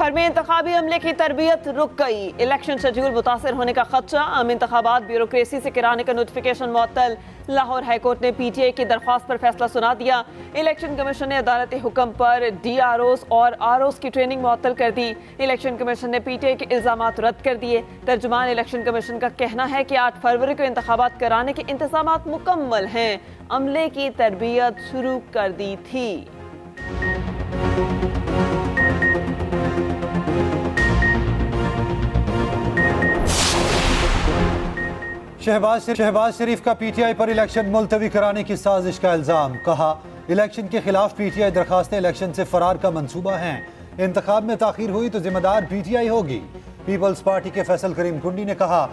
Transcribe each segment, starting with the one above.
भर में इंतखाबी अमले की तरबियत रुक गई। इलेक्शन शेड्यूल मुतासर होने का खदशा। आम इंतखाबात ब्यूरोक्रेसी से कराने का नोटिफिकेशन मुअत्तल। लाहौर हाईकोर्ट ने पीटीआई की दरख्वास्त पर फैसला सुना दिया। इलेक्शन कमीशन ने अदालती हुक्म पर डीआरओज और आरओज की ट्रेनिंग मुअत्तल कर दी। इलेक्शन कमीशन ने पीटीआई के इल्जामात रद्द कर दिए। तर्जुमान इलेक्शन कमीशन का कहना है कि 8 फरवरी को इंतखाबात कराने के इंतजामात मुकम्मल हैं। अमले की तरबियत शुरू कर दी थी। शहबाज शरीफ का पीटीआई पर इलेक्शन मुलतवी कराने की साजिश का इल्जाम। कहा, इलेक्शन के खिलाफ पीटीआई दरखास्तें इलेक्शन से फरार का मंसूबा हैं। इंतखाब में ताखीर हुई तो जिम्मेदार पीटीआई होगी। पीपल्स पार्टी के फैसल करीम कुंडी ने कहा,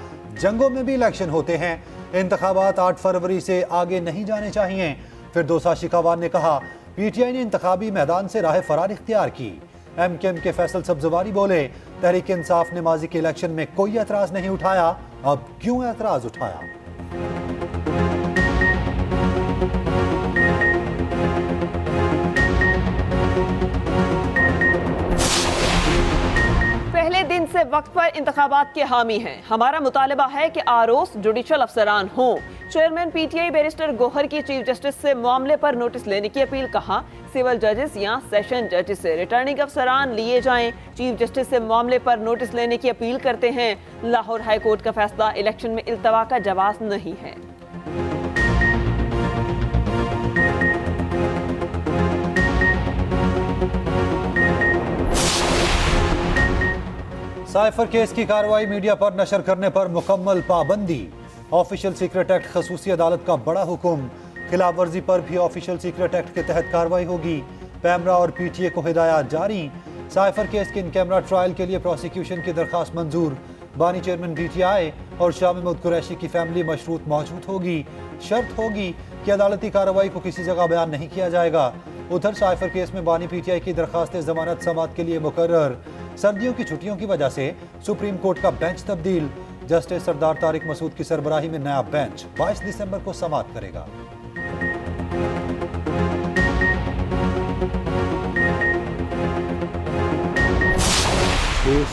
जंगों में भी इलेक्शन होते हैं, इंतखाबात 8 फरवरी से आगे नहीं जाने चाहिए। फिरदौसा शिकावान ने कहा, पीटीआई ने इंतखाबी मैदान से राह फरार इख्तियार की। एमकेएम के फैसल सब्जवारी बोले, तहरीक इंसाफ ने माजी के इलेक्शन में कोई एतराज नहीं उठाया, अब क्यों एतराज उठाया। पहले दिन से वक्त पर इंतखाबात के हामी हैं। हमारा मुतालबा है कि आरओस जुडिशल अफसरान हों। चेयरमैन पीटीआई बैरिस्टर गोहर की चीफ जस्टिस से मामले पर नोटिस लेने की अपील। कहा, सिविल जजेस या सेशन जजेस से रिटर्निंग अफसरान लिए जाएं। चीफ जस्टिस से मामले पर नोटिस लेने की अपील करते हैं। लाहौर हाई कोर्ट का फैसला इलेक्शन में इल्तवा का जवाब नहीं है। साइफर केस की कार्रवाई मीडिया पर नशर करने पर मुकम्मल पाबंदी। ऑफिशियल सीक्रेट एक्ट खसूसी अदालत का बड़ा हुक्म। खिलाफ वर्जी पर भी ऑफिशियल सीक्रेट एक्ट के तहत कार्रवाई होगी। पैमरा और पीटीए को हिदायत जारी। साइफर केस के इन कैमरा ट्रायल के लिए प्रोसिक्यूशन की दरखास्त मंजूर। बानी चेयरमैन पीटीआई और शाह महमूद कुरैशी की फैमिली मशरूत मौजूद होगी। शर्त होगी कि अदालती कार्रवाई को किसी जगह बयान नहीं किया जाएगा। उधर साइफर केस में बानी पीटीआई की दरखास्त जमानत समाअत के लिए मुकर्रर। सर्दियों की छुट्टियों की वजह से सुप्रीम कोर्ट का बेंच तब्दील। जस्टिस सरदार तारिक मसूद की सरबराही में नया बेंच 22 दिसंबर को समाअत करेगा।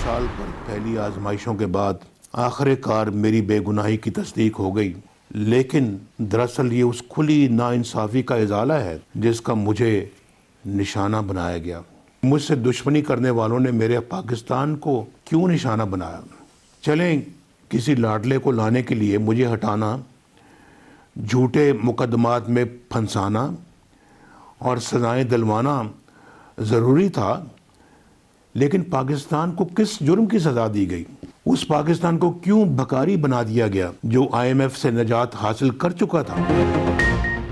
साल पर पहली आजमाइशों के बाद आखिरकार मेरी बेगुनाही की तस्दीक हो गई, लेकिन दरअसल ये उस खुली नाइंसाफी का इजाला है जिसका मुझे निशाना बनाया गया। मुझसे दुश्मनी करने वालों ने मेरे पाकिस्तान को क्यों निशाना बनाया। चलें, किसी लाडले को लाने के लिए मुझे हटाना, झूठे मुकदमात में फंसाना और सजाएं दिलवाना ज़रूरी था, लेकिन पाकिस्तान को किस जुर्म की सज़ा दी गई। उस पाकिस्तान को क्यों भकारी बना दिया गया जो IMF से निजात हासिल कर चुका था।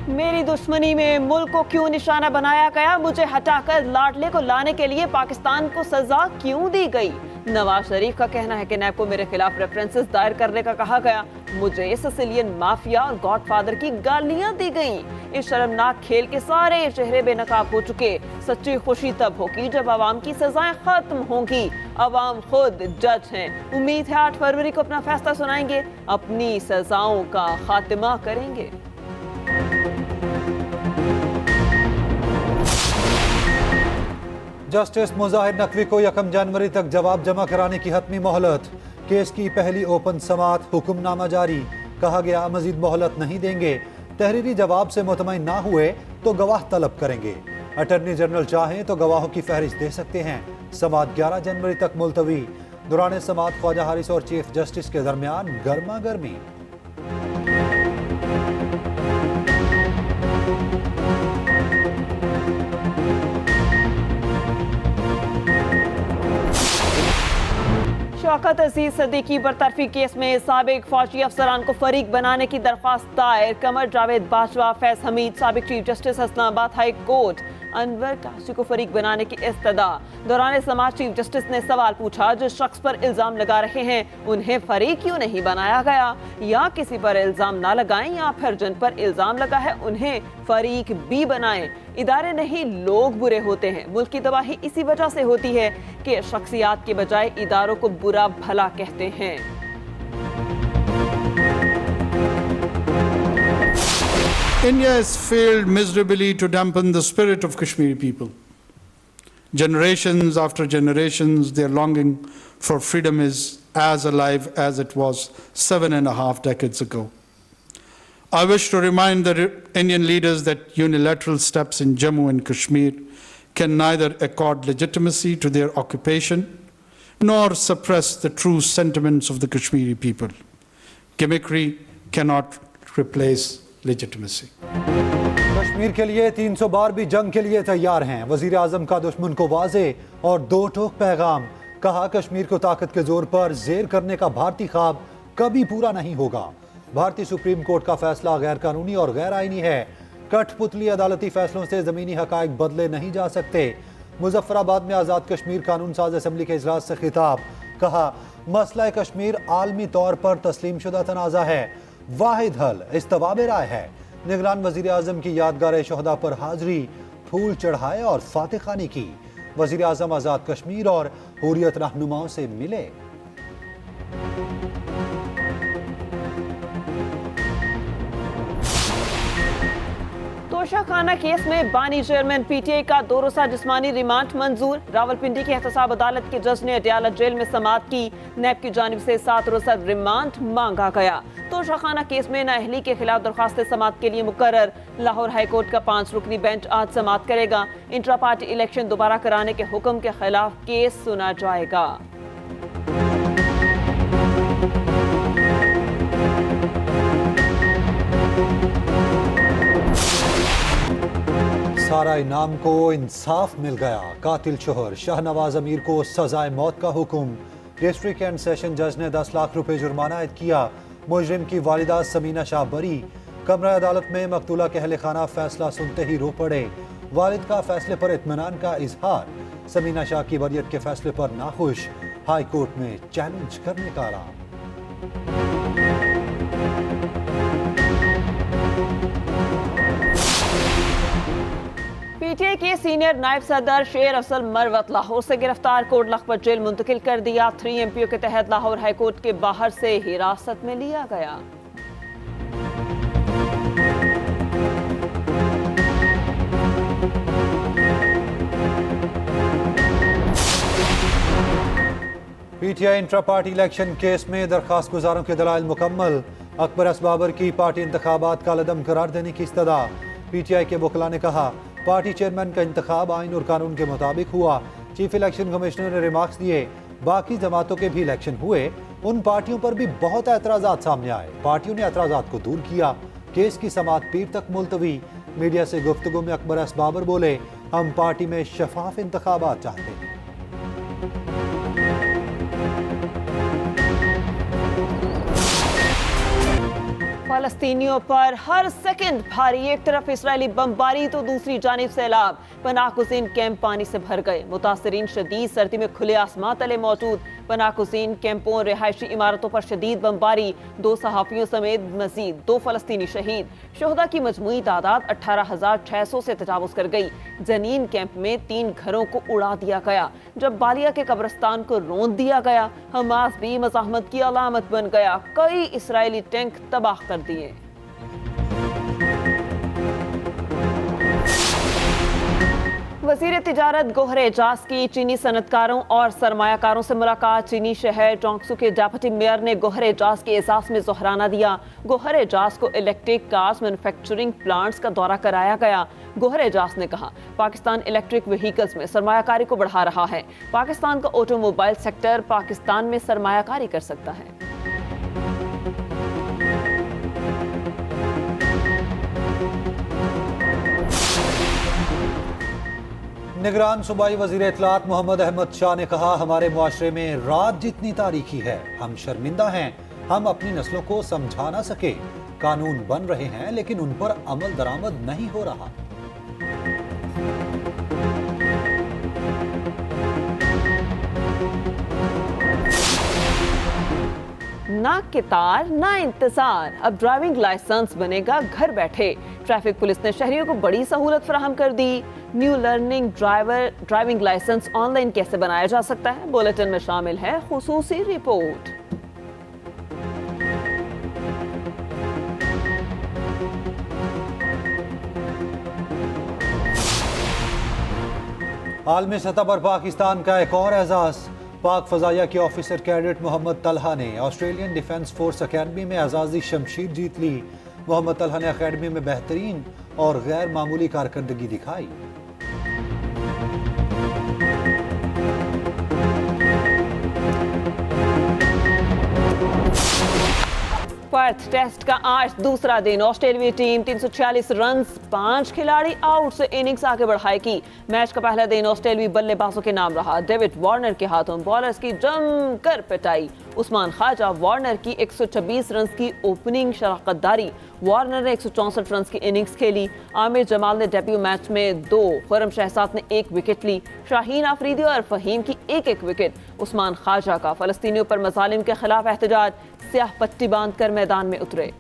मेरी दुश्मनी में मुल्क को क्यों निशाना बनाया गया। मुझे हटाकर लाडले को लाने के लिए पाकिस्तान को सजा क्यों दी गई। नवाज शरीफ का कहना है कि नैब को मेरे खिलाफ रेफरेंसेस दायर करने का कहा गया। मुझे सिसिलियन माफिया और गॉडफादर की गालियां दी गईं। इस शर्मनाक खेल के सारे चेहरे बेनकाब हो चुके। सच्ची खुशी तब होगी जब आवाम की सजाएं खत्म होंगी। आवाम खुद जज हैं। उम्मीद है 8 फरवरी को अपना फैसला सुनाएंगे, अपनी सजाओं का खात्मा करेंगे। जस्टिस मुजाहिर नकवी को 1 जनवरी तक जवाब जमा कराने की हतमी मोहलत। केस की पहली ओपन समाअत, हुक्मनामा जारी। कहा गया, मजीद मोहलत नहीं देंगे। तहरीरी जवाब से मुतमईन ना हुए तो गवाह तलब करेंगे। अटर्नी जनरल चाहें तो गवाहों की फहरिस्त दे सकते हैं। समाअत 11 जनवरी तक मुलतवी। दौरान समाअत ख्वाजा हारिस और चीफ जस्टिस के दरमियान गर्मा गर्मी। शौकत अजीज सदीकी बरतरफी केस में साबिक फौजी अफसरान को फरीक बनाने की दरख्वास्त दायर। कमर जावेद बाजवा, फैज हमीद, साबिक chief justice Islamabad high court, Anwar Kashi को फरीक बनाने की इस्तदा। दौरान समाज चीफ जस्टिस ने सवाल पूछा, जिस शख्स पर इल्जाम लगा रहे हैं उन्हें फरीक क्यों नहीं बनाया गया, या किसी पर इल्जाम ना लगाएं, या फिर जिन पर इल्जाम लगा है उन्हें फरीक भी बनाएं। इदारे नहीं, लोग बुरे होते हैं। मुल्क की तबाही इसी वजह से होती है कि शख्सियात के बजाय इदारों को बुरा भला कहते हैं। India has failed miserably to dampen the spirit of Kashmiri people. Generations after generations, their longing for freedom is as alive as it was 7.5 decades ago. I wish to remind the Indian leaders that unilateral steps in Jammu and Kashmir can neither accord legitimacy to their occupation nor suppress the true sentiments of the Kashmiri people. Gimmickry cannot replace legitimacy. Kashmir के लिए 300 बार भी जंग के लिए तैयार हैं। वजीर आजम का दुश्मन को वाजे और दो टोक पैगाम। कहा कश्मीर को ताकत के जोर पर जेर करने का भारतीय ख्वाब कभी पूरा नहीं होगा। भारतीय सुप्रीम कोर्ट का फैसला गैर कानूनी और गैर आईनी है। कठपुतली अदालती फैसलों से जमीनी हकायक बदले नहीं जा सकते। मुजफ्फराबाद में आज़ाद कश्मीर कानून साज असम्बली के इजलास से खिताब। कहा मसला कश्मीर आलमी तौर पर तस्लीम शुदा तनाज़ा है, वाहिद हल इस्तवाब राय है। निगरान वजीर आजम की यादगार शहदा पर हाजिरी, फूल चढ़ाए और फातिह खानी की। वजीर आजम आज़ाद कश्मीर और हुर्रियत रहनुमाओं से मिले। तोशाखाना केस में बानी चेयरमैन पीटीआई का 2 रोज़ा जिस्मानी रिमांड मंजूर। रावलपिंडी की एहतसाब अदालत के जज ने अडयाला जेल में समाअत की। नैब की जानिब से 7 रोज़ा रिमांड मांगा गया। तोशाखाना केस में नाअहली के खिलाफ दरख्वास्त समाअत के लिए मुकर्रर। लाहौर हाईकोर्ट का 5 रुकनी बेंच आज समाअत करेगा। इंट्रा पार्टी इलेक्शन दोबारा कराने के हुक्म के खिलाफ केस सुना जाएगा। सारा इनाम को इंसाफ मिल गया। कातिल शोहर शाहनवाज अमीर को सजाए मौत का हुक्म। डिस्ट्रिक्ट एंड सेशन जज ने 10 लाख रुपए जुर्माना आयद किया। मुजरिम की वालिदा समीना शाह बरी। कमरा अदालत में मकतूला के अहले खाना फैसला सुनते ही रो पड़े। वालिद का फैसले पर इत्मीनान का इजहार। समीना शाह की वरीयत के फैसले पर नाखुश। हाई कोर्ट में चैलेंज करने का ऐलान। पीटीआई के सीनियर नायब सदर शेर अफजल मरवत लाहौर से गिरफ्तार कोट लखपत जेल मुंतकिल कर दिया। 3 एमपीओ के तहत लाहौर हाईकोर्ट के बाहर से हिरासत में लिया गया। PTI intra party election case में दरखास्त गुजारों के दलाइल मुकम्मल। अकबर असबाबर की पार्टी इंतखाबात का लदम करार देने की इस्तदा। पीटीआई के वकला ने कहा पार्टी चेयरमैन का इंतखाब आइन और कानून के मुताबिक हुआ। चीफ इलेक्शन कमिश्नर ने रिमार्क्स दिए बाकी जमातों के भी इलेक्शन हुए, उन पार्टियों पर भी बहुत एतराज़ात सामने आए, पार्टियों ने एतराज़ात को दूर किया। केस की समाअत पीर तक मुलतवी। मीडिया से गुफ्तगू में अकबर असबाबर बोले हम पार्टी में शफाफ इंतखाबात चाहते हैं। फलस्तीनियों पर हर सेकंड भारी, एक तरफ इजरायली बमबारी तो दूसरी जानिब सैलाब। पनाहगुज़ीन कैंप पानी से भर गए। मुतासरीन शदीद सर्दी में खुले आसमां तले मौजूद। पनाहगुज़ीन कैंपों और रिहायशी इमारतों पर शदीद बमबारी। 2 सहाफ़ियों समेत मजीद 2 फलस्तीनी शहीद। शोहदा की मजमूई तादाद 18,600 से तजावुज़ कर गई। जनीन कैंप में 3 घरों को उड़ा दिया गया। जब बालिया के कब्रिस्तान को रौंद दिया गया, हमास भी मज़ाहमत की अलामत बन गया। कई इसराइली टैंक तबाह कर दिए। वज़ीर तिजारत गोहर एजाज की चीनी सनतकारों और सरमायाकारों से मुलाकात। चीनी शहर जोंगसू के डिप्टी मेयर ने गोहर एजाज के एजाज में जोहराना दिया। गोहर एजाज को इलेक्ट्रिक कार्स मैन्युफैक्चरिंग प्लांट्स का दौरा कराया गया। गोहर एजाज ने कहा पाकिस्तान इलेक्ट्रिक व्हीकल्स में सरमायाकारी को बढ़ा रहा है। पाकिस्तान का ऑटोमोबाइल सेक्टर पाकिस्तान में सरमायाकारी कर सकता है। निगरान सूबाई वजीर इत्तलात मोहम्मद अहमद शाह ने कहा हमारे मुआशरे में रात जितनी तारीखी है, हम शर्मिंदा हैं, हम अपनी नस्लों को समझा ना सके। कानून बन रहे हैं लेकिन उन पर अमल दरामद नहीं हो रहा। ना कितार ना इंतजार, अब ड्राइविंग लाइसेंस बनेगा घर बैठे। ट्रैफिक पुलिस ने शहरियों को बड़ी सहूलत फराहम कर दी। New learning driving licence online कैसे बनाया जा सकता है, बुलेटिन में शामिल है खुसूसी रिपोर्ट। आलमी सतह पर पाकिस्तान का एक और एजाज। पाक फजाइया के ऑफिसर कैडेट मोहम्मद तलहा ने ऑस्ट्रेलियन डिफेंस फोर्स अकेडमी में एजाजी शमशीर जीत ली। मोहम्मद तलहा ने अकेडमी में बेहतरीन और गैर मामूली कारकर्दगी दिखाई। पर्थ टेस्ट का आज दूसरा दिन। ऑस्ट्रेलियाई टीम 346 रन, 5 खिलाड़ी आउट से इनिंग्स आगे बढ़ाएगी। मैच का पहला दिन ऑस्ट्रेलियाई बल्लेबाजों के नाम रहा। डेविड वार्नर के हाथों बॉलर्स की जमकर पिटाई। उस्मान ख्वाजा वार्नर की 126 रन की ओपनिंग शराकतदारी। वार्नर ने 164 रन की इनिंग्स खेली। आमिर जमाल ने डेब्यू मैच में 2, खुर्रम शहजाद ने 1 विकेट ली। शाहीन आफरीदी और फहीम की 1-1 विकेट। उस्मान ख्वाजा का फलस्तीनियों पर मजालिम के खिलाफ एहतजाज, स्याह पट्टी बांधकर मैदान में उतरे।